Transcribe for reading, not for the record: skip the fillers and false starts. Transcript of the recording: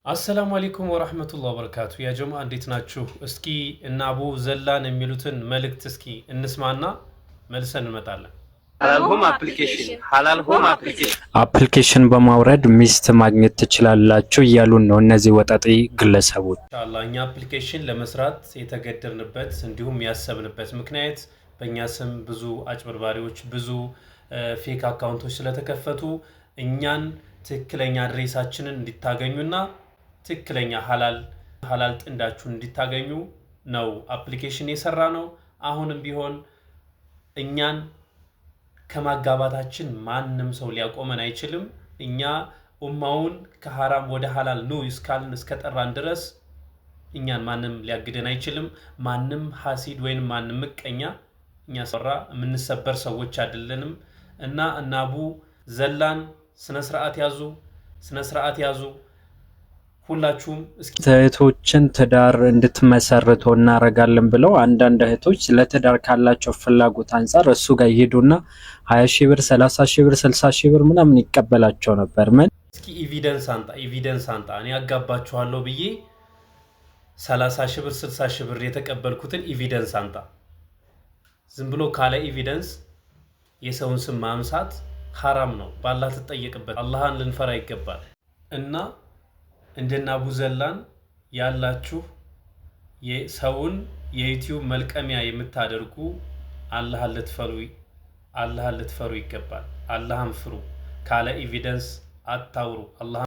አሰላሙ አለይኩም ወራህመቱላሂ ወበረካቱ። ያ ጀማዓ እንዴት ናችሁ? እስኪ እና አቡ ዘላን የሚሉትን መልእክት እስኪ እንስማና መልሰን እንመጣለን። ሐላል ሆም አፕሊኬሽን በማውረድ ሚስት ማግኘት ትችላላችሁ እያሉን ነው እነዚህ ወጣጤ ግለሰቦች። ኢንሻአላህ እኛ አፕሊኬሽን ለመስራት የተገደርንበት እንዲሁም ያሰብንበት ምክንያት በእኛ ስም ብዙ አጭበርባሪዎች ብዙ ፌክ አካውንቶች ስለተከፈቱ እኛን ትክክለኛ አድሬሳችንን እንዲታገኙና ትክክለኛ ሐላል ጥንዳችሁን እንዲታገኙ ነው አፕሊኬሽን የሰራ ነው። አሁንም ቢሆን እኛን ከማጋባታችን ማንም ሰው ሊያቆመን አይችልም። እኛ ኡማውን ከሐራም ወደ ሐላል ኑ እስካልን እስከጠራን ድረስ እኛን ማንም ሊያግደን አይችልም። ማንም ሐሲድ ወይንም ማንም ምቀኛ እኛ ሰራ የምንሰበር ሰዎች አይደለንም። እና አቡ ዘላን ስነ ስርዓት ያዙ ሁላችሁም። እህቶችን ትዳር እንድትመሰርቱ እናረጋለን ብለው አንዳንድ እህቶች ለትዳር ካላቸው ፍላጎት አንፃር እሱ ጋር ይሄዱና 20 ሺህ ብር 30 ሺህ ብር 60 ሺህ ብር ምናምን ይቀበላቸው ነበር። ምን እስኪ ኤቪደንስ አንጣ እኔ ያጋባችኋለሁ ብዬ 30 ሺህ ብር 60 ሺህ ብር የተቀበልኩትን ኤቪደንስ አንጣ። ዝም ብሎ ካለ ኤቪደንስ የሰውን ስም ማንሳት ሐራም ነው። በአላህ ተጠየቅበት። አላህን ልንፈራ ይገባል። እና እንደና አቡ ዘላን ያላችሁ የሰውን የዩቲዩብ መልቀሚያ የምታደርጉ አላህን ልትፈሩ ይገባል። አላህን ፍሩ። ካለ ኤቪደንስ አታውሩ።